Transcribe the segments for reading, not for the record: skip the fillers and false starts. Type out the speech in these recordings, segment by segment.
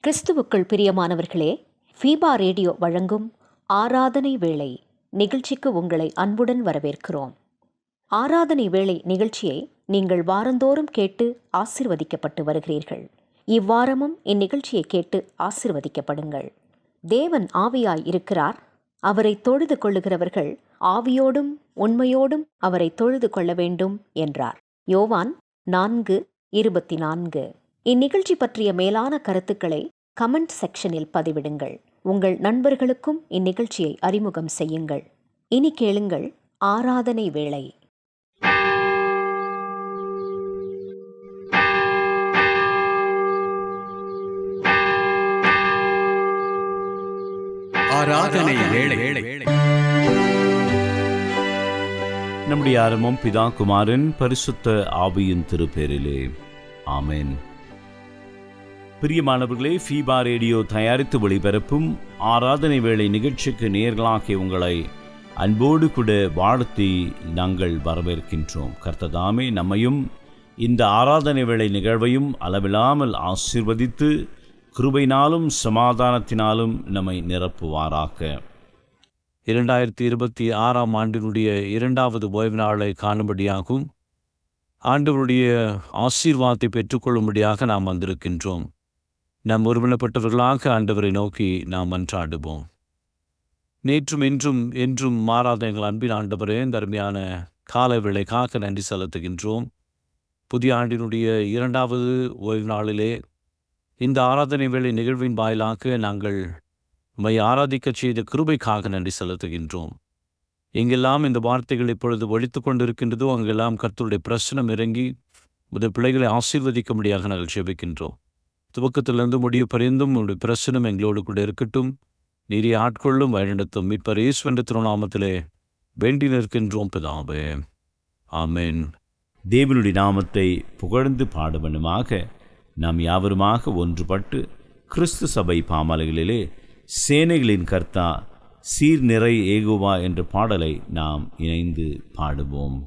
கிறிஸ்துவுக்குள் பிரியமானவர்களே, FIBA radio வழங்கும் ஆராதனை வேளை நிகழ்ச்சிக்கு உங்களை அன்புடன் வரவேற்கிறோம். ஆராதனை வேளை நிகழ்ச்சியை நீங்கள் வாரந்தோறும் கேட்டு ஆசிர்வதிக்கப்பட்டு வருகிறீர்கள். இவ்வாரமும் இந்நிகழ்ச்சியை கேட்டு ஆசிர்வதிக்கப்படுங்கள். தேவன் ஆவியாய் இருக்கிறார். அவரை தொழுது கொள்ளுகிறவர்கள் ஆவியோடும் உண்மையோடும் அவரை தொழுது கொள்ள வேண்டும் என்றார். யோவான் 4:24. இந்நிகழ்ச்சி பற்றிய மேலான கருத்துக்களை கமெண்ட் செக்ஷனில் பதிவிடுங்கள். உங்கள் நண்பர்களுக்கும் இந்நிகழ்ச்சியை அறிமுகம் செய்யுங்கள். இனி கேளுங்கள் ஆராதனை வேளை. ஆராதனை வேளை. நம்முடைய ஆரம்பம் பிதா குமாரன் பரிசுத்த ஆவியின் திருப்பேரிலே. ஆமென். பிரியமானவர்களே, ஃபீபா ரேடியோ தயாரித்து ஒளிபரப்பும் ஆராதனை வேளை நிகழ்ச்சிக்கு நேயர்களாகிய உங்களை அன்போடு கூட வாழ்த்தி நாங்கள் வரவேற்கின்றோம். கர்த்ததாமே நம்மையும் இந்த ஆராதனை வேளை நிகழ்வையும் அளவில்லாமல் ஆசீர்வதித்து கிருபையினாலும் சமாதானத்தினாலும் நம்மை நிரப்புவாராக. 2026 ஆண்டினுடைய 2வது ஓய்வு நாளை காணும்படியாகவும் ஆண்டவருடைய ஆசீர்வாதத்தை பெற்றுக்கொள்ளும்படியாக நாம் வந்திருக்கின்றோம். நாம் ஒருமனப்பட்டவர்களாக ஆண்டவரை நோக்கி நாம் மன்றாடுவோம். நேற்றும் இன்றும் என்றும் மாறாத எங்கள் அன்பின் ஆண்டவரே, இந்த அருமையான கால வேளைக்காக நன்றி செலுத்துகின்றோம். புதிய ஆண்டினுடைய 2வது ஓய்வு நாளிலே இந்த ஆராதனை வேளை நிகழ்வின் வாயிலாக நாங்கள் உம்மை ஆராதிக்க செய்த கிருபைக்காக நன்றி செலுத்துகின்றோம். எங்கெல்லாம் இந்த வார்த்தைகள் இப்பொழுது ஒழித்து கொண்டிருக்கின்றதோ அங்கெல்லாம் கர்த்தருடைய பிரசனம் இறங்கி முதல் பிள்ளைகளை ஆசீர்வதிக்கும்படியாக நாங்கள் ஜெபிக்கின்றோம். துவக்கத்திலிருந்து முடிவு பரிந்தும் உங்களுடைய பிரசனம் எங்களோடு கூட இருக்கட்டும். நீரை ஆட்கொள்ளும் வழிநடத்தும் மீட்பர் இயேசு என்ற திருநாமத்திலே வேண்டி நிற்கின்றோம் பிதாவே. ஆமென். தேவனுடைய நாமத்தை புகழ்ந்து பாடுவனுமாக நாம் யாவருமாக ஒன்றுபட்டு கிறிஸ்து சபை பாமாலைகளிலே சேனைகளின் கர்த்தா சீர் நிறை ஏகுவா என்ற பாடலை நாம் இணைந்து பாடுவோம்.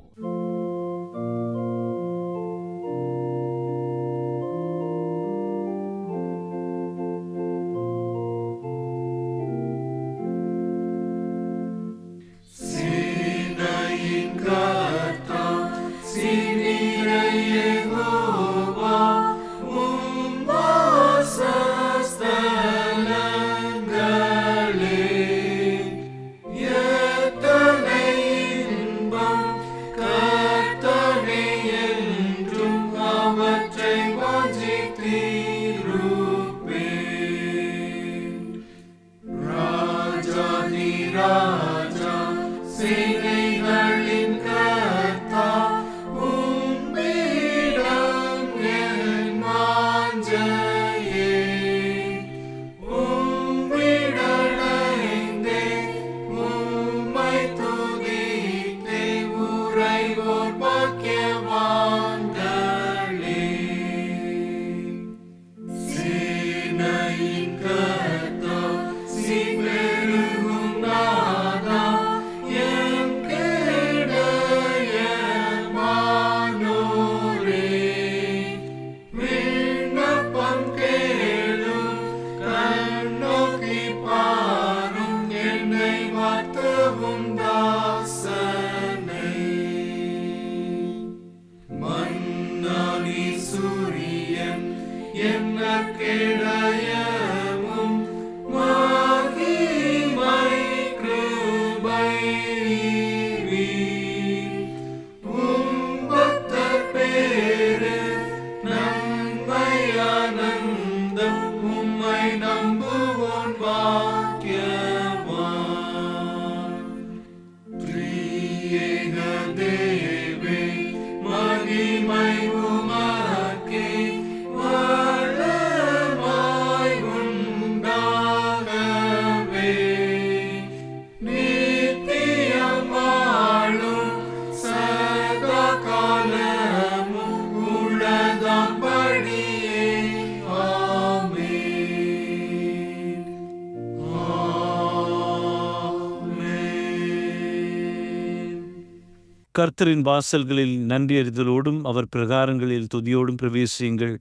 கர்த்தரின் வாசல்களில் நன்றி அறிதலோடும் அவர் பிரகாரங்களில் துதியோடும் பிரவேசியுங்கள்.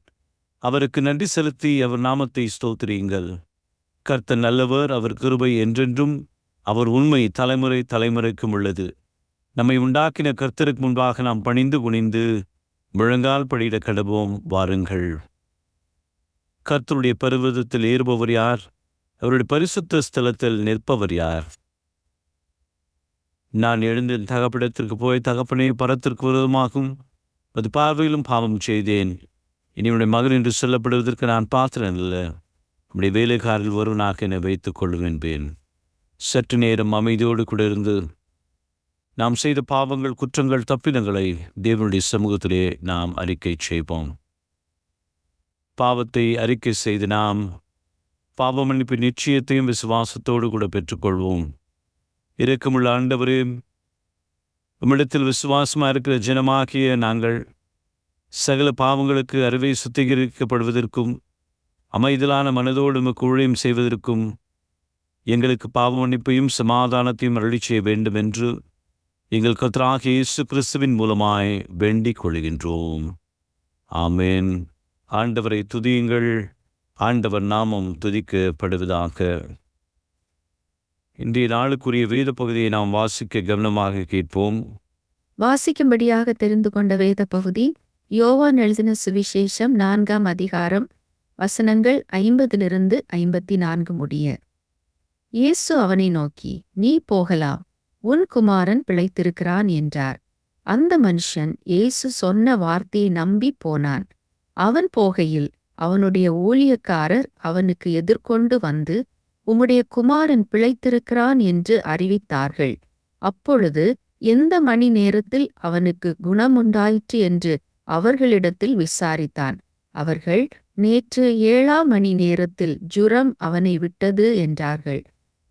அவருக்கு நன்றி செலுத்தி அவர் நாமத்தை ஸ்தோத்திரியுங்கள். கர்த்தர் நல்லவர், அவர் கிருபை என்றென்றும், அவர் உண்மை தலைமுறை தலைமுறைக்கும் உள்ளது. நம்மை உண்டாக்கின கர்த்தருக்கு முன்பாக நாம் பணிந்து குனிந்து முழங்கால் படியிட கடவோம். வாருங்கள். கர்த்தருடைய பர்வதத்தில் ஏறுபவர் யார்? அவருடைய பரிசுத்த ஸ்தலத்தில் நிற்பவர் யார்? நான் எழுந்து தகப்படத்திற்கு போய், தகப்பனே, பரத்திற்கு விரோதமாகும் அது பார்வையிலும் பாவம் செய்தேன். இனி உடைய மகன் என்று சொல்லப்படுவதற்கு நான் பாத்திரன் அல்ல. உடைய வேலைக்காரில் ஒருவனாக என்னை வைத்துக் கொள்ளுவேன். சற்று நேரம் அமைதியோடு கூட இருந்து நாம் செய்த பாவங்கள், குற்றங்கள், தப்பிதங்களை தேவனுடைய சமூகத்திலே நாம் அறிக்கை செய்வோம். பாவத்தை அறிக்கை செய்து நாம் பாவ மன்னிப்பு நிச்சயத்தையும் விசுவாசத்தோடு கூட பெற்றுக்கொள்வோம். இரக்கமுள்ள ஆண்டவரே, உம்மிடத்தில் விசுவாசமாக இருக்கிற ஜனமாகிய நாங்கள் சகல பாவங்களுக்கு அறுவை சுத்திகரிக்கப்படுவதற்கும் அமைதலான மனதோடு உமக்கு ஊழியம் செய்வதற்கும் எங்களுக்கு பாவ மன்னிப்பையும் சமாதானத்தையும் அருளிச் செய்ய வேண்டும் என்று எங்கள் கர்த்தராகிய இயேசு கிறிஸ்துவின் மூலமாய் வேண்டிக் கொள்கின்றோம். ஆமேன். ஆண்டவரை துதியுங்கள். ஆண்டவர் நாமம் துதிக்கப்படுவதாக. இன்றைய நாளுக்குரிய வேத பகுதியை நாம் வாசிக்க கவனமாக கேட்போம். வாசிக்கும்படியாக தெரிந்து கொண்ட வேத பகுதி யோவான் எழுதின சுவிசேஷம் 4ஆம் அதிகாரம், வசனங்கள் 50 54 முடிய. இயேசு அவனை நோக்கி, நீ போகலாம், உன் குமாரன் பிழைத்திருக்கிறான் என்றார். அந்த மனுஷன் இயேசு சொன்ன வார்த்தையை நம்பி போனான். அவன் போகையில் அவனுடைய ஊழியக்காரர் அவனுக்கு எதிர்கொண்டு வந்து, உம்முடைய குமாரன் பிழைத்திருக்கிறான் என்று அறிவித்தார்கள். அப்பொழுது எந்த மணி நேரத்தில் அவனுக்கு குணமுண்டாயிற்று என்று அவர்களிடத்தில் விசாரித்தான். அவர்கள், நேற்று 7ஆம் மணி நேரத்தில் ஜுரம் அவனை விட்டது என்றார்கள்.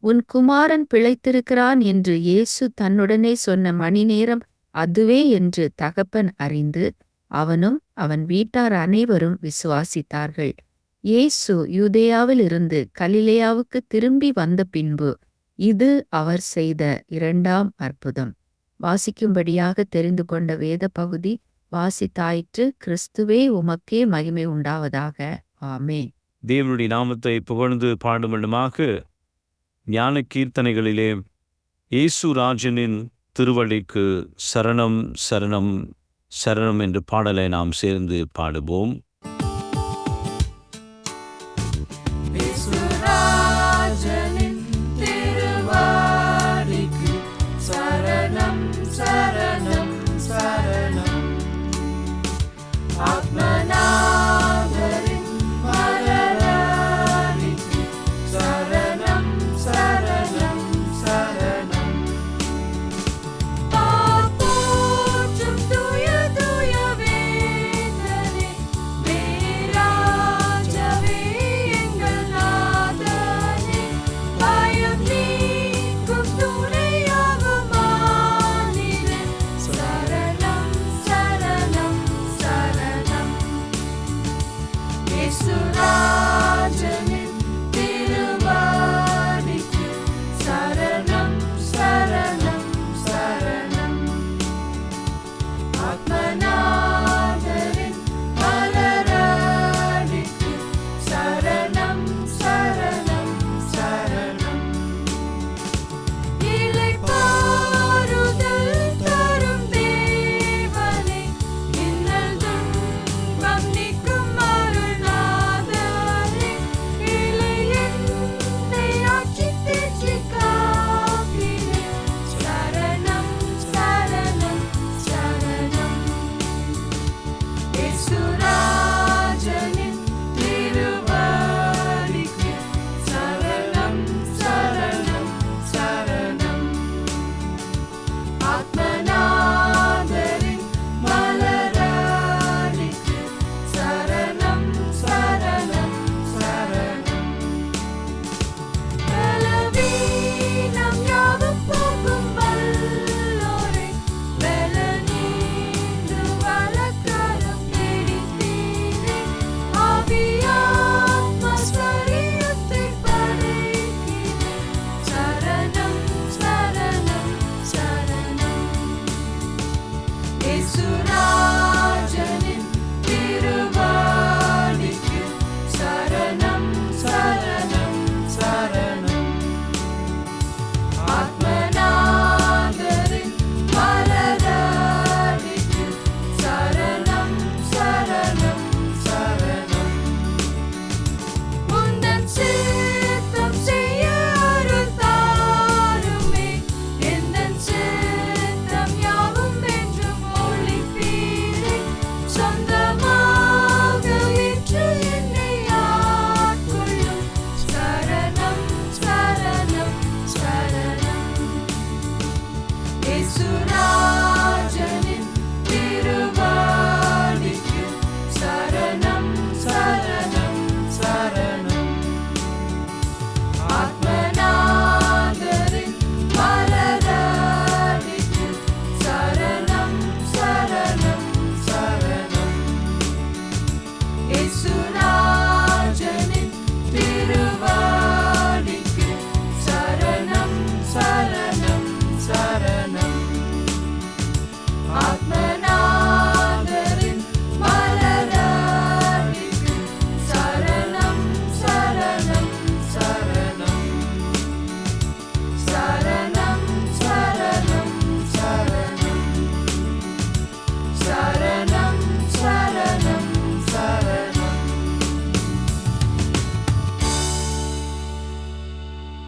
உன் குமாரன் பிழைத்திருக்கிறான் என்று இயேசு தன்னுடனே சொன்ன மணி நேரம் அதுவே என்று தகப்பன் அறிந்து அவனும் அவன் வீட்டார் அனைவரும் விசுவாசித்தார்கள். இயேசு யூதேயாவில் இருந்து கலிலேயாவுக்கு திரும்பி வந்த பின்பு இது அவர் செய்த 2ஆம் அற்புதம். வாசிக்கும்படியாக தெரிந்து கொண்ட வேத பகுதி வாசித்தாயிற்று. கிறிஸ்துவே உமக்கே மகிமை உண்டாவதாக. ஆமென். தேவனுடைய நாமத்தை புகழ்ந்து பாடுமண்டுமாக ஞான கீர்த்தனைகளிலே இயேசு ராஜனின் திருவழிக்கு சரணம் சரணம் சரணம் என்ற பாடலை நாம் சேர்ந்து பாடுவோம். Nath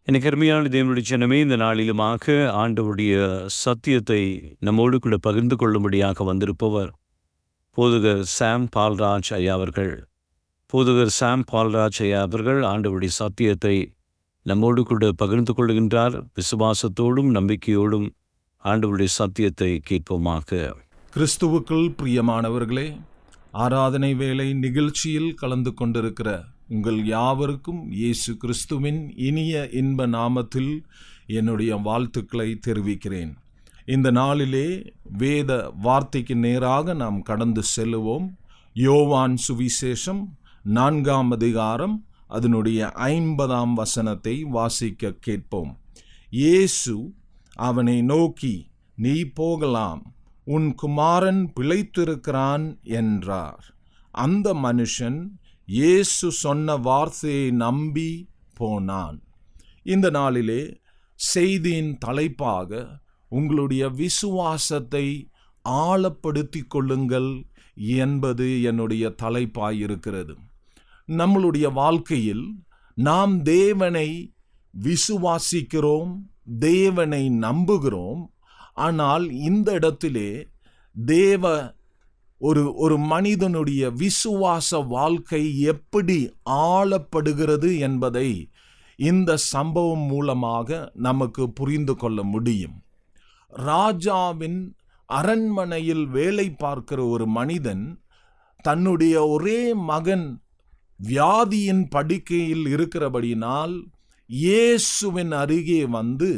எனக்கு அருமையான தேவனுடைய ஜனமே, இந்த நாளிலுமாக ஆண்டவருடைய சத்தியத்தை நம்மோடு கூட பகிர்ந்து கொள்ளும்படியாக வந்திருப்பவர் போதகர் சாம் பால்ராஜ் ஐயா அவர்கள். போதகர் சாம் பால்ராஜ் ஐயா அவர்கள் ஆண்டவருடைய சத்தியத்தை நம்மோடு கூட பகிர்ந்து கொள்கின்றார். விசுவாசத்தோடும் நம்பிக்கையோடும் ஆண்டவருடைய சத்தியத்தை கேட்போமாக. கிறிஸ்துவுக்குள் பிரியமானவர்களே, ஆராதனை வேளை நிகழ்ச்சியில் கலந்து கொண்டிருக்கிற உங்கள் யாவருக்கும் இயேசு கிறிஸ்துவின் இனிய இன்ப நாமத்தில் என்னுடைய வாழ்த்துக்களை தெரிவிக்கிறேன். இந்த நாளிலே வேத வார்த்தைக்கு நேராக நாம் கடந்து செல்லுவோம். யோவான் சுவிசேஷம் 4ஆம் அதிகாரம் அதனுடைய 50ஆம் வசனத்தை வாசிக்க கேட்போம். இயேசு அவனை நோக்கி, நீ போகலாம், உன் குமாரன் பிழைத்திருக்கிறான் என்றார். அந்த மனுஷன் இயேசு சொன்ன வார்த்தையை நம்பி போனான். இந்த நாளிலே செய்தியின் தலைப்பாக உங்களுடைய விசுவாசத்தை ஆழப்படுத்திக் கொள்ளுங்கள் என்பது என்னுடைய தலைப்பாயிருக்கிறது. நம்மளுடைய வாழ்க்கையில் நாம் தேவனை விசுவாசிக்கிறோம், தேவனை நம்புகிறோம். ஆனால் இந்த இடத்திலே ஒரு மனிதனுடைய விசுவாச வாழ்க்கை எப்படி ஆளப்படுகிறது என்பதை இந்த சம்பவம் மூலமாக நமக்கு புரிந்து கொள்ள முடியும். ராஜாவின் அரண்மனையில் வேலை பார்க்கிற ஒரு மனிதன் தன்னுடைய ஒரே மகன் வியாதியின் படுக்கையில் இருக்கிறபடினால் இயேசுவின் அருகே வந்து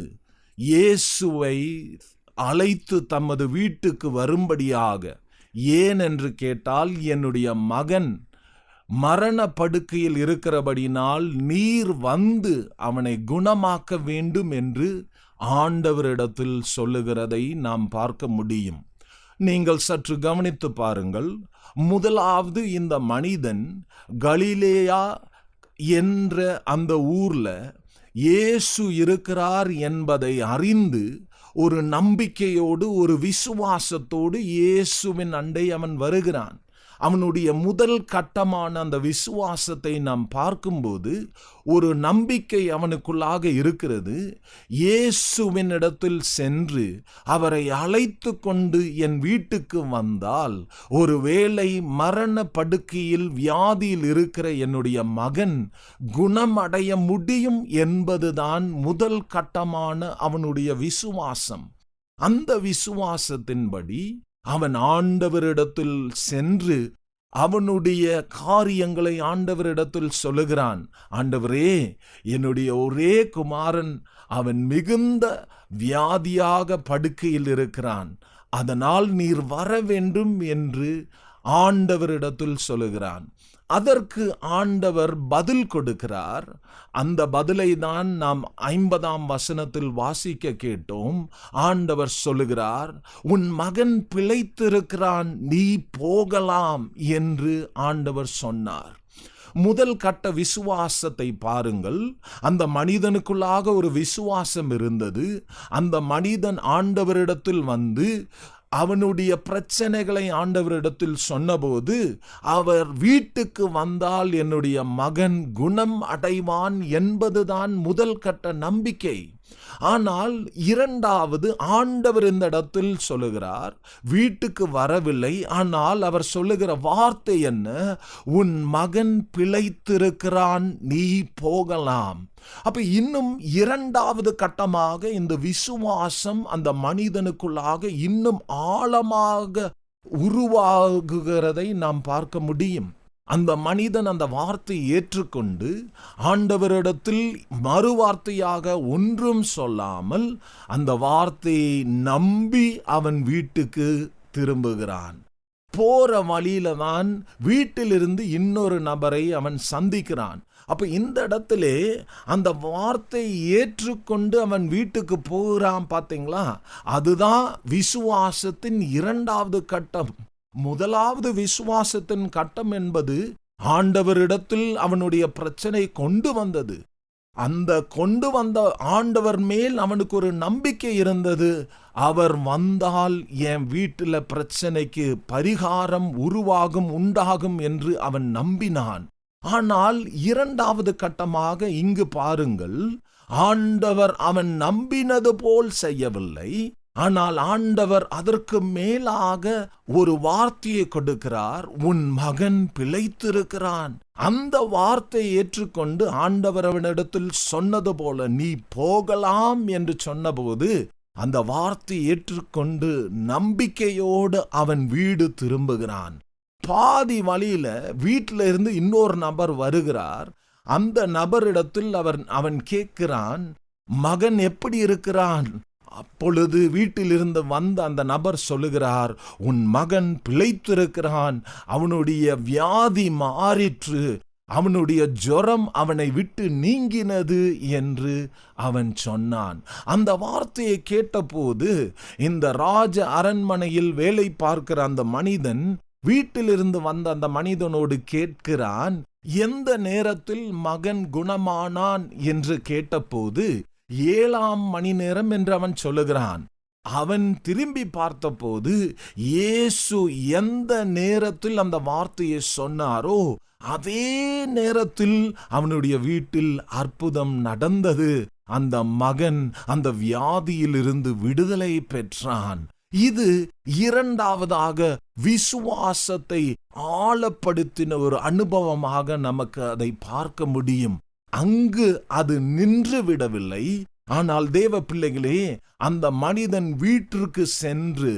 இயேசுவை அழைத்து தமது வீட்டுக்கு வரும்படியாக, ஏன் என்று கேட்டால், என்னுடைய மகன் மரண படுக்கையில் இருக்கிறபடினால் நீர் வந்து அவனை குணமாக்க வேண்டும் என்று ஆண்டவரிடத்தில் சொல்லுகிறதை நாம் பார்க்க முடியும். நீங்கள் சற்று கவனித்து பாருங்கள். முதலாவது இந்த மனிதன் கலிலேயா என்ற அந்த ஊர்ல இயேசு இருக்கிறார் என்பதை அறிந்து ஒரு நம்பிக்கையோடு ஒரு விசுவாசத்தோடு இயேசுவின் அண்டை அவன் வருகிறான். அவனுடைய முதல் கட்டமான அந்த விசுவாசத்தை நாம் பார்க்கும்போது ஒரு நம்பிக்கை அவனுக்குள்ளாக இருக்கிறது. இயேசுவின் இடத்தில் சென்று அவரை அழைத்து கொண்டு என் வீட்டுக்கு வந்தால் ஒருவேளை மரண படுக்கையில் வியாதியில் இருக்கிற என்னுடைய மகன் குணமடைய முடியும் என்பதுதான் முதல் கட்டமான அவனுடைய விசுவாசம். அந்த விசுவாசத்தின்படி அவன் ஆண்டவரிடத்தில் சென்று அவனுடைய காரியங்களை ஆண்டவரிடத்தில் சொல்லுகிறான். ஆண்டவரே, என்னுடைய ஒரே குமாரன் அவன் மிகுந்த வியாதியாக படுக்கையில் இருக்கிறான், அதனால் நீர் வர வேண்டும் என்று ஆண்டவரிடத்தில் சொல்லுகிறான். அதற்கு ஆண்டவர் பதில் கொடுக்கிறார். அந்த பதிலை தான் நாம் 50ஆம் வசனத்தில் வாசிக்க கேட்டோம். ஆண்டவர் சொல்லுகிறார், உன் மகன் பிழைத்திருக்கிறான், நீ போகலாம் என்று ஆண்டவர் சொன்னார். முதல் கட்ட விசுவாசத்தை பாருங்கள். அந்த மனிதனுக்குள்ளாக ஒரு விசுவாசம் இருந்தது. அந்த மனிதன் ஆண்டவரிடத்தில் வந்து அவனுடைய பிரச்சனைகளை ஆண்டவரிடத்தில் சொன்னபோது, அவர் வீட்டுக்கு வந்தால் என்னுடைய மகன் குணம் அடைவான் என்பதுதான் முதல் கட்ட நம்பிக்கை. ஆனால் இரண்டாவது, ஆண்டவர் இந்த இடத்தில் சொல்லுகிறார், வீட்டுக்கு வரவில்லை. ஆனால் அவர் சொல்லுகிற வார்த்தை என்ன? உன் மகன் பிழைத்திருக்கிறான், நீ போகலாம். அப்ப இன்னும் இரண்டாவது கட்டமாக இந்த விசுவாசம் அந்த மனிதனுக்குள்ளாக இன்னும் ஆழமாக உருவாகுகிறதை நாம் பார்க்க முடியும். அந்த மனிதன் அந்த வார்த்தையை ஏற்றுக்கொண்டு ஆண்டவரிடத்தில் மறுவார்த்தையாக ஒன்றும் சொல்லாமல் அந்த வார்த்தையை நம்பி அவன் வீட்டுக்கு திரும்புகிறான். போற வழியில தான் வீட்டிலிருந்து இன்னொரு நபரை அவன் சந்திக்கிறான். அப்ப இந்த இடத்திலே அந்த வார்த்தையை ஏற்றுக்கொண்டு அவன் வீட்டுக்கு போகிறான். பார்த்தீங்களா? அதுதான் விசுவாசத்தின் இரண்டாவது கட்டம். முதலாவது விசுவாசத்தின் கட்டம் என்பது ஆண்டவரிடத்தில் அவனுடைய பிரச்சனை கொண்டு வந்தது. அந்த கொண்டு வந்த ஆண்டவர் மேல் அவனுக்கு ஒரு நம்பிக்கை இருந்தது. அவர் வந்தால் என் வீட்டில் பிரச்சனைக்கு பரிகாரம் உண்டாகும் என்று அவன் நம்பினான். ஆனால் இரண்டாவது கட்டமாக இங்கு பாருங்கள், ஆண்டவர் அவன் நம்பினது போல் செய்யவில்லை. ஆனால் ஆண்டவர் அதற்கு மேலாக ஒரு வார்த்தையை கொடுக்கிறார், உன் மகன் பிழைத்திருக்கிறான். அந்த வார்த்தையை ஏற்றுக்கொண்டு ஆண்டவர் அவனிடத்தில் சொன்னது போல நீ போகலாம் என்று சொன்னபோது அந்த வார்த்தையை ஏற்றுக்கொண்டு நம்பிக்கையோடு அவன் வீடு திரும்புகிறான். பாதி வழியில வீட்டில இருந்து இன்னொரு நபர் வருகிறார். அந்த நபரிடத்தில் அவன் கேட்கிறான், மகன் எப்படி இருக்கிறான்? அப்பொழுது வீட்டிலிருந்து வந்த அந்த நபர் சொல்லுகிறார், உன் மகன் பிழைத்திருக்கிறான், அவனுடைய வியாதி மாறிற்று, அவனுடைய ஜுரம் அவனை விட்டு நீங்கினது என்று அவன் சொன்னான். அந்த வார்த்தையை கேட்டபோது இந்த ராஜ அரண்மனையில் வேலை பார்க்கிற அந்த மனிதன் வீட்டிலிருந்து வந்த அந்த மனிதனோடு கேட்கிறான், எந்த நேரத்தில் மகன் குணமானான் என்று கேட்டபோது 7ஆம் மணி நேரம் என்று அவன் சொல்லுகிறான். அவன் திரும்பி பார்த்தபோது இயேசு எந்த நேரத்தில் அந்த வார்த்தையை சொன்னாரோ அதே நேரத்தில் அவனுடைய வீட்டில் அற்புதம் நடந்தது. அந்த மகன் அந்த வியாதியிலிருந்து விடுதலை பெற்றான். இது இரண்டாவதாக விசுவாசத்தை ஆழப்படுத்தின ஒரு அனுபவமாக நமக்கு அதை பார்க்க முடியும். அங்கு அது நின்று விடவில்லை. ஆனால் தேவ பிள்ளைகளே, அந்த மனிதன் வீட்டிற்கு சென்று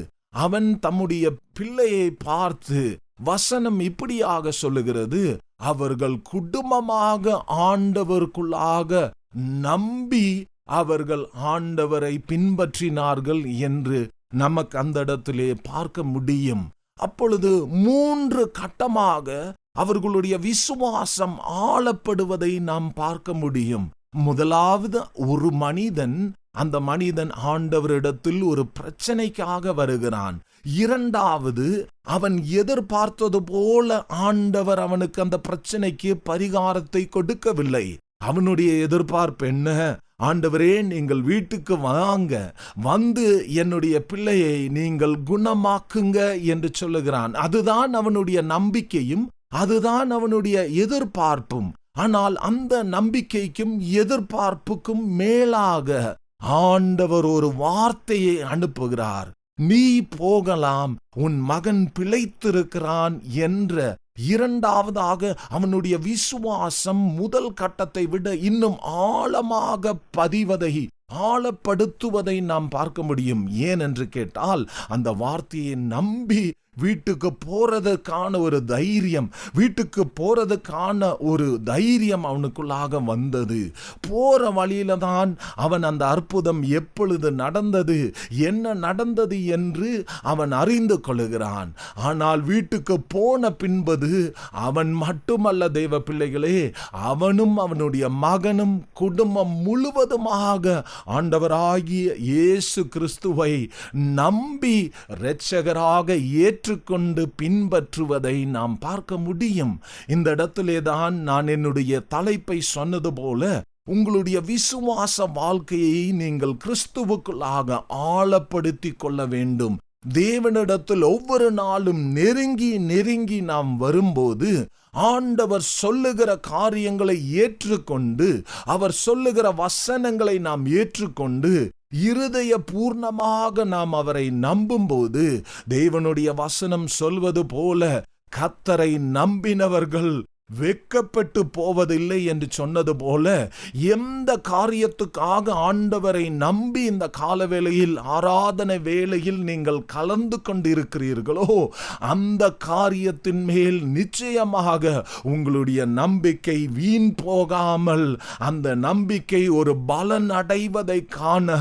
அவன் தம்முடைய பிள்ளையை பார்த்து, வசனம் இப்படியாக சொல்லுகிறது, அவர்கள் குடும்பமாக ஆண்டவருக்குள்ளாக நம்பி அவர்கள் ஆண்டவரை பின்பற்றினார்கள் என்று நமக்கு அந்த இடத்திலே பார்க்க முடியும். அப்பொழுது 3 கட்டமாக அவர்களுடைய விசுவாசம் ஆளப்படுவதை நாம் பார்க்க முடியும். முதலாவது, ஒரு மனிதன், அந்த மனிதன் ஆண்டவரிடத்தில் ஒரு பிரச்சனைக்காக வருகிறான். இரண்டாவது, அவன் எதிர்பார்த்தது போல ஆண்டவர் அவனுக்கு அந்த பிரச்சனைக்கு பரிகாரத்தை கொடுக்கவில்லை. அவனுடைய எதிர்பார்ப்பு என்ன? ஆண்டவரே, நீங்கள் வீட்டுக்கு வாங்க, வந்து என்னுடைய பிள்ளையை நீங்கள் குணமாக்குங்க என்று சொல்லுகிறான். அதுதான் அவனுடைய நம்பிக்கையும், அதுதான் அவனுடைய எதிர்பார்ப்பும். ஆனால் அந்த நம்பிக்கைக்கும் எதிர்பார்ப்புக்கும் மேலாக ஆண்டவர் ஒரு வார்த்தையை அனுப்புகிறார். நீ போகலாம், உன் மகன் பிழைத்திருக்கிறான் என்ற இரண்டாவதாக அவனுடைய விசுவாசம் முதல் கட்டத்தை விட இன்னும் ஆழமாக பதிவதை, ஆழப்படுத்துவதை நாம் பார்க்க முடியும். ஏன் என்று கேட்டால், அந்த வார்த்தையை நம்பி வீட்டுக்கு போறதுக்கான ஒரு தைரியம், வீட்டுக்கு போறதுக்கான ஒரு தைரியம் அவனுக்குள்ளாக வந்தது. போற வழியில தான் அவன் அந்த அற்புதம் எப்பொழுது நடந்தது, என்ன நடந்தது என்று அவன் அறிந்து கொள்கிறான். ஆனால் வீட்டுக்கு போன பின்பது அவன் மட்டுமல்ல தேவ பிள்ளைகளே, அவனும் அவனுடைய மகனும் குடும்பம் முழுவதுமாக ஆண்டவராகிய இயேசு கிறிஸ்துவை நம்பி இரட்சகராக ஏற்றுக்கொண்டு பின்பற்றுவதை நாம் பார்க்க முடியும். இந்த இடத்திலேதான் நான் என்னுடைய தலைப்பை சொன்னது போல, உங்களுடைய விசுவாச வாழ்க்கையை நீங்கள் கிறிஸ்துவுக்குள்ளாக ஆழப்படுத்தி கொள்ள வேண்டும். தேவனிடத்தில் ஒவ்வொரு நாளும் நெருங்கி நெருங்கி நாம் வரும்போது ஆண்டவர் சொல்லுகிற காரியங்களை ஏற்றுக்கொண்டு, அவர் சொல்லுகிற வசனங்களை நாம் ஏற்றுக்கொண்டு இருதய பூர்ணமாக நாம் அவரை நம்பும்போது, தேவனுடைய வசனம் சொல்வது போல கர்த்தரை நம்பினவர்கள் வெட்கப்பட்டு போவதில்லை என்று சொன்னது போல, எந்த காரியத்துக்காக ஆண்டவரை நம்பி இந்த காலவேளையில், ஆராதனை வேளையில் நீங்கள் கலந்து கொண்டிருக்கிறீர்களோ, அந்த காரியத்தின் மேல் நிச்சயமாக உங்களுடைய நம்பிக்கை வீண் போகாமல், அந்த நம்பிக்கை ஒரு பலன் அடைவதை காண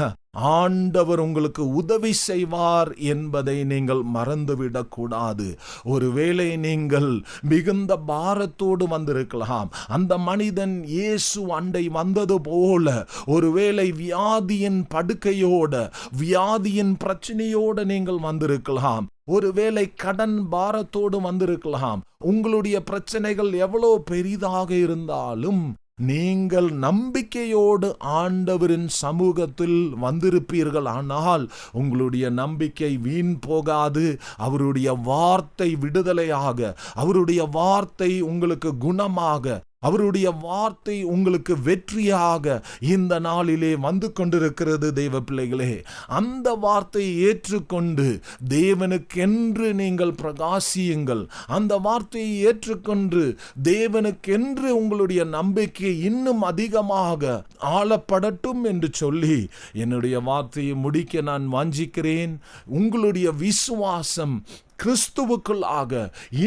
ஆண்டவர் உங்களுக்கு உதவி செய்வார் என்பதை நீங்கள் மறந்துவிடக் கூடாது. ஒருவேளை நீங்கள் மிகுந்த பாரத்தோடு வந்திருக்கலாம். அந்த மனிதன் இயேசு அண்டை வந்தது போல ஒருவேளை வியாதியின் படுக்கையோட, வியாதியின் பிரச்சனையோடு நீங்கள் வந்திருக்கலாம். ஒருவேளை கடன் பாரத்தோடு வந்திருக்கலாம். உங்களுடைய பிரச்சனைகள் எவ்வளவு பெரிதாக இருந்தாலும் நீங்கள் நம்பிக்கையோடு ஆண்டவரின் சமூகத்தில் வந்திருப்பீர்கள். ஆனால் உங்களுடைய நம்பிக்கை வீண் போகாது. அவருடைய வார்த்தை விடுதலையாக, அவருடைய வார்த்தை உங்களுக்கு குணமாக, அவருடைய வார்த்தை உங்களுக்கு வெற்றியாக இந்த நாளிலே வந்து கொண்டிருக்கிறது. தேவ பிள்ளைகளே, அந்த வார்த்தையை ஏற்றுக்கொண்டு தேவனுக்கென்று நீங்கள் பிரகாசியுங்கள். அந்த வார்த்தையை ஏற்றுக்கொண்டு தேவனுக்கென்று உங்களுடைய நம்பிக்கை இன்னும் அதிகமாக ஆளப்படட்டும் என்று சொல்லி என்னுடைய வார்த்தையை முடிக்க நான் வாஞ்சிக்கிறேன். உங்களுடைய விசுவாசம் கிறிஸ்துவுக்குள்ளாக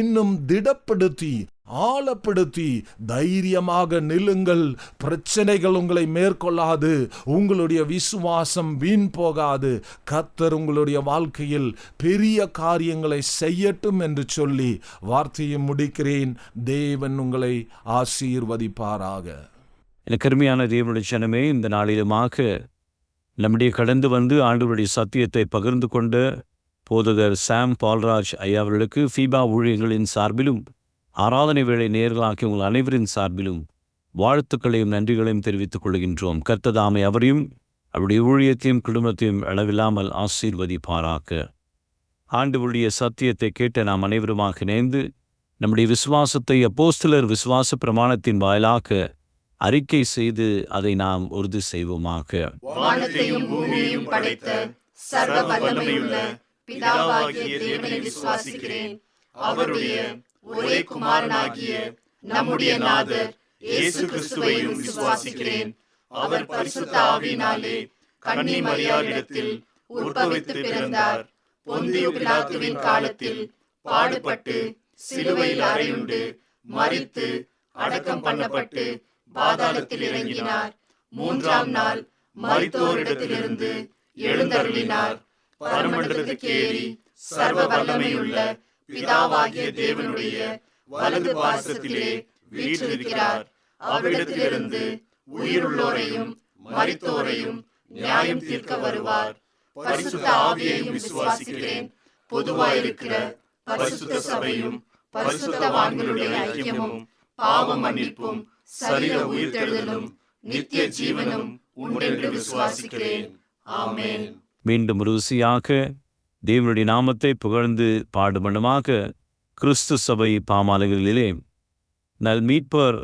இன்னும் திடப்படுத்தி ஆழப்படுத்தி தைரியமாக நில்லுங்கள். பிரச்சனைகள் உங்களை மேற்கொள்ளாது. உங்களுடைய விசுவாசம் வீண் போகாது. கர்த்தர் உங்களுடைய வாழ்க்கையில் பெரிய காரியங்களை செய்யட்டும் என்று சொல்லி வார்த்தையை முடிக்கிறேன். தேவன் உங்களை ஆசீர்வதிப்பாராக. எனக்கு அருமையான தேவனுடைய ஜனமே, இந்த நாளிலுமாக நம்முடைய கடந்து வந்து ஆண்டவருடைய சத்தியத்தை பகிர்ந்து கொண்ட போதகர் சாம் பால்ராஜ் ஐயா அவர்களுக்கு ஃபீபா ஊழியர்களின் சார்பிலும் ஆராதனை வேளை நேர்களாக்கி உங்கள் அனைவரின் சார்பிலும் வாழ்த்துக்களையும் நன்றிகளையும் தெரிவித்துக் கொள்கின்றோம். கர்த்ததாமை அவரையும் அவருடைய ஊழியத்தையும் குடும்பத்தையும் அளவில்லாமல் ஆசீர்வதிப்பாராக. ஆண்டவருடைய சத்தியத்தை கேட்ட நாம் அனைவருமாக இணைந்து நம்முடைய விசுவாசத்தை அப்போஸ்தலர் விசுவாச பிரமாணத்தின் வாயிலாக அறிக்கை செய்து அதை நாம் உறுதி செய்வோமாக. வானத்தையும் பூமியையும் படைத்த சர்வ வல்லமையுள்ள பிதாவாகிய தேவனை விசுவாசிக்கிறேன். அவருடைய ஒரே குமாரனாகிய நம்முடைய நாதர் இயேசு கிறிஸ்துவையும் விசுவாசிக்கிறேன். அவர் பரிசுத்த ஆவியினாலே கன்னி மரியாளிடத்தில் உற்பவித்து பிறந்தார். பொந்தியு பிலாத்துவின் காலத்தில் பாடுபட்டு சிலுவையில் அறையுண்டு மரித்து அடக்கம் பண்ணப்பட்டு பாதாளத்தில் இறங்கினார். மூன்றாம் நாள் மரித்தோரிடத்திலிருந்து எழுந்தருளினார். பரமண்டலத்துக்கு ஏறி சர்வ வல்லமையுள்ள பிதாவாகிய தேவனுடைய வலது பாசத்திலே வீற்றிருக்கிறார். அவரிடத்திலிருந்து உயிருள்ளோரையும் மரித்தோரையும் நியாயம் தீர்க்க வருவார். பரிசுத்த ஆவியையும் விசுவாசிக்கிறேன். பொதுவாயிருக்கிற பரிசுத்த சபையும் பரிசுத்தவான்களுடைய ஐக்கியமும் பாவ மன்னிப்பும் சரீர உயிர்த்தெழுதலும் நித்திய ஜீவனும் உண்டென்று விசுவாசிக்கிறேன். ஆமென். மீண்டும் ருசியாக தேவனுடைய நாமத்தை புகழ்ந்து பாடுமனமாக கிறிஸ்து சபை பாமாலைகளிலே நல் மீட்பர்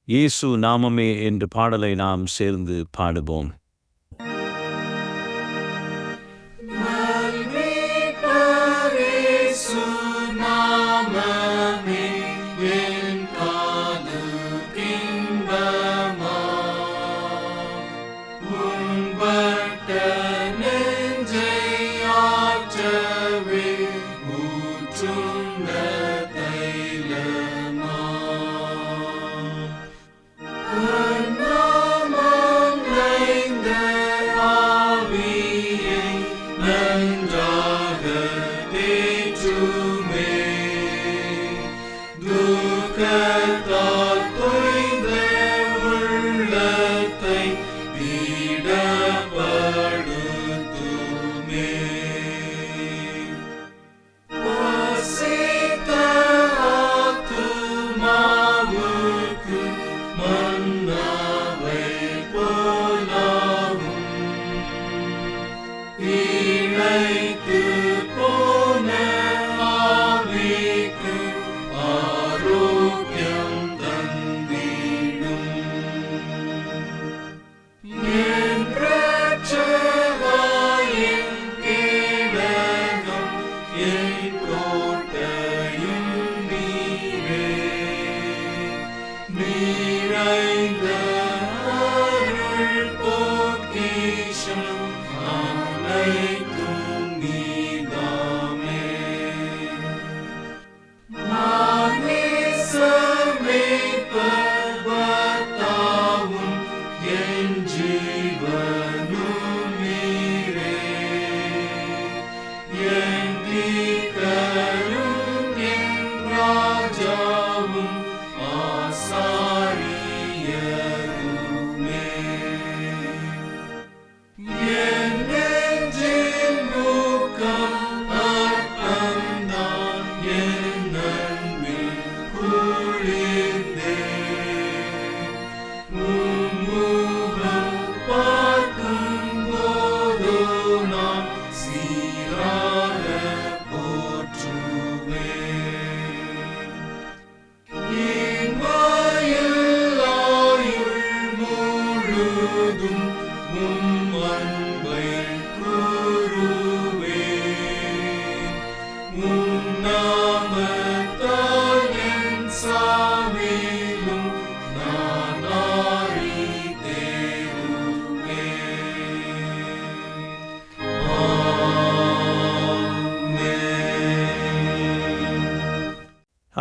இயேசு நாமமே என்ற பாடலை நாம் சேர்ந்து பாடுவோம். ராஜாவும் ஆசாரி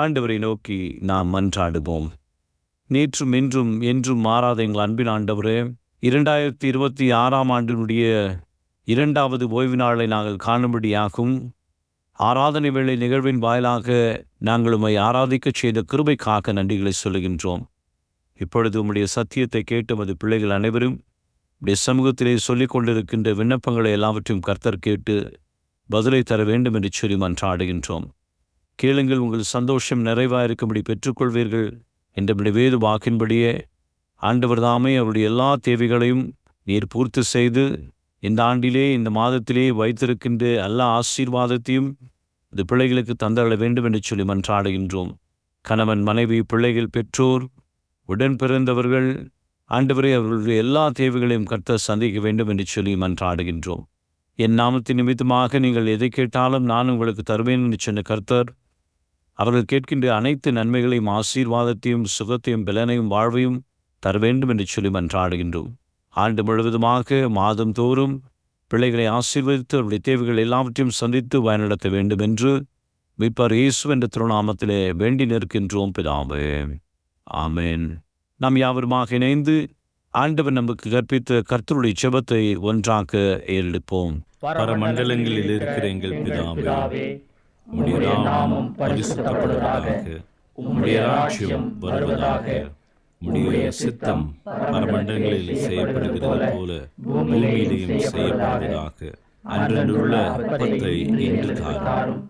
ஆண்டவரை நோக்கி நாம் மன்றாடுவோம். நேற்றும் இன்றும் என்றும் மாறாத எங்கள் அன்பின் ஆண்டவரே, 2026ஆம் ஆண்டினுடைய 2வது ஓய்வு நாளை நாங்கள் காணும்படியாகும் ஆராதனை வேளை நிகழ்வின் வாயிலாக நாங்கள் உம்மை ஆராதிக்கச் செய்த கிருபைக்காக நன்றிகளை சொல்லுகின்றோம். இப்பொழுது உம்முடைய சத்தியத்தை கேட்டு உமது பிள்ளைகள் அனைவரும் உடைய சமூகத்திலே சொல்லிக் கொண்டிருக்கின்ற விண்ணப்பங்களை எல்லாவற்றையும் கர்த்தர் கேட்டு பதிலை தர வேண்டும் என்று சொல்லி மன்றாடுகின்றோம். கேளுங்கள், உங்கள் சந்தோஷம் நிறைவாயிருக்கும்படி பெற்றுக்கொள்வீர்கள் என்ற வேத வாக்கின்படியே ஆண்டவர் தாமே அவருடைய எல்லா தேவைகளையும் நீர் பூர்த்தி செய்து இந்த ஆண்டிலே இந்த மாதத்திலே வைத்திருக்கின்ற எல்லா ஆசீர்வாதத்தையும் இந்த பிள்ளைகளுக்கு தந்தள்ள வேண்டும் என்று சொல்லி மன்றாடுகின்றோம். கணவன், மனைவி, பிள்ளைகள், பெற்றோர், உடன் பிறந்தவர்கள், ஆண்டவரே அவர்களுடைய எல்லா தேவைகளையும் கர்த்தர் சந்திக்க வேண்டும் என்று சொல்லி மன்றாடுகின்றோம். என் நாமத்தின் நிமித்தமாக நீங்கள் எதை கேட்டாலும் நான் உங்களுக்கு தருவேன் என்று சொன்ன கர்த்தர் அவர்கள் கேட்கின்ற அனைத்து நன்மைகளையும் ஆசீர்வாதத்தையும் சுகத்தையும் பலனையும் வாழ்வையும் தர வேண்டும் என்று சொல்லி மன்றாடுகின்றோம். ஆண்டு முழுவதுமாக மாதம் தோறும் பிள்ளைகளை ஆசீர்வதித்து அவருடைய தேவைகள் எல்லாவற்றையும் சந்தித்து பயனடத்த வேண்டும் என்று மீட்பர் இயேசு என்ற திருநாமத்திலே வேண்டி நிற்கின்றோம் பிதாவே. ஆமென். நாம் யாவருமாக இணைந்து ஆண்டவர் நமக்கு கற்பித்த கர்த்தருடைய ஜெபத்தை ஒன்றாக ஏறெடுப்போம். பரமண்டலங்களில் இருக்கிற எங்கள் பிதாவே, உம்முடைய நாமம் பரிசுத்தப்படுவதாக, உம்முடைய ராஜ்யம் வருவதாக, உம்முடைய சித்தம் பரமண்டலங்களில் செய்யப்படுகிறது போல பூமியிலேயும் செய்யப்படுவதாக. அன்றன்றுள்ள அப்பத்தை இன்று தாரும்.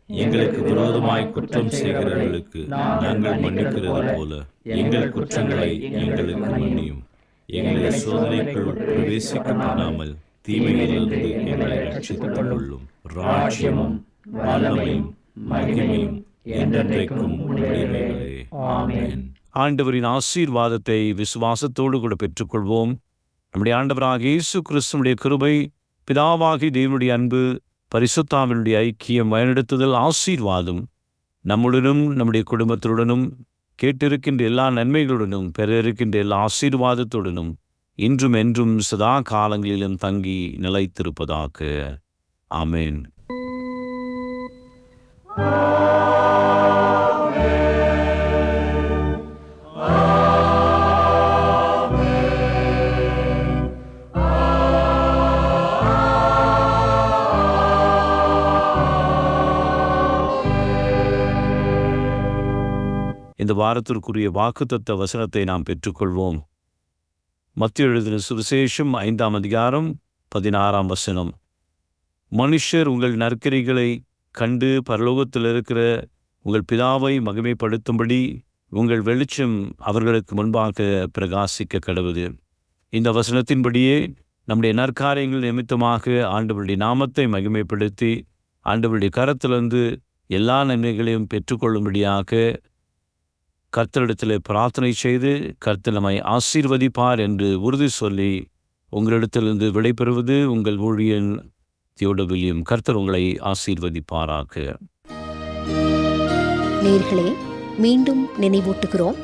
எங்களுக்கு விரோதமாய் குற்றம் செய்கிறவர்களுக்கு நாங்கள் மன்னிக்கிறது போல எங்கள் குற்றங்களை எங்களுக்கு மன்னியும். எங்களை சோதனைக்குள் பிரவேசிக்க பண்ணாமல் தீமையிலிருந்து எங்களை ரட்சித்துக் கொள்ளும். ராஜ்யமும் வல்லமையும் மகிமையும் என்றென்றைக்கும் உடையவைகளே. ஆமென். ஆண்டவரின் ஆசீர்வாதத்தை விசுவாசத்தோடு கூட பெற்றுக்கொள்வோம். நம்முடைய ஆண்டவராகிய இயேசு கிறிஸ்துவினுடைய கிருபை, பிதாவாகிய தேவனுடைய அன்பு, பரிசுத்தாவினுடைய ஐக்கியம், வழிநடத்துதல், ஆசீர்வாதம் நம்முடனும் நம்முடைய குடும்பத்துடனும் கேட்டிருக்கின்ற எல்லா நன்மைகளுடனும் பெற இருக்கின்ற எல்லா ஆசீர்வாதத்துடனும் இன்றும் என்றும் சதா காலங்களிலும் தங்கி நிலைத்திருப்பதாக. ஆமென். இந்த வாரத்திற்குரிய வாக்குத்தத்த வசனத்தை நாம் பெற்றுக்கொள்வோம். மத்தேயு எழுதின சுவிசேஷம் 5ஆம் அதிகாரம் 16ஆம் வசனம். மனுஷர் உங்கள் நற்கிரிகளை கண்டு பரலோகத்தில் இருக்கிற உங்கள் பிதாவை மகிமைப்படுத்தும்படி உங்கள் வெளிச்சம் அவர்களுக்கு முன்பாக பிரகாசிக்க கடவுது. இந்த வசனத்தின்படியே நம்முடைய நற்காரியங்கள் நிமித்தமாக ஆண்டவருடைய நாமத்தை மகிமைப்படுத்தி ஆண்டவருடைய கரத்திலிருந்து எல்லா நன்மைகளையும் பெற்றுக்கொள்ளும்படியாக கர்த்தரிடத்தில் பிரார்த்தனை செய்து கர்த்தர் நம்மை ஆசீர்வதிப்பார் என்று உறுதி சொல்லி உங்களிடத்திலிருந்து விடைபெறுவது உங்கள் ஊழியன் தியோடோ வில்லியம். கர்த்தர் உங்களை ஆசீர்வதிப்பாராக. நேயர்களே, மீண்டும் நினைவூட்டுகிறோம்,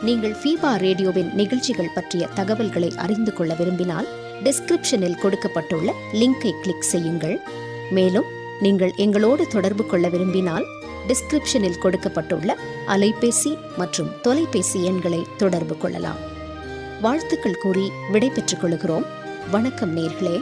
நீங்கள் ஃபீபா ரேடியோவின் நிகழ்ச்சிகள் பற்றிய தகவல்களை அறிந்து கொள்ள விரும்பினால் டிஸ்கிரிப்ஷனில் கொடுக்கப்பட்டுள்ள லிங்கை கிளிக் செய்யுங்கள். மேலும் நீங்கள் எங்களோடு தொடர்பு கொள்ள விரும்பினால் டிஸ்கிரிப்ஷனில் கொடுக்கப்பட்டுள்ள அலைபேசி மற்றும் தொலைபேசி எண்களை தொடர்பு கொள்ளலாம். வாழ்த்துக்கள் கூறி விடை பெற்றுக் கொள்கிறோம். வணக்கம் நேயர்களே.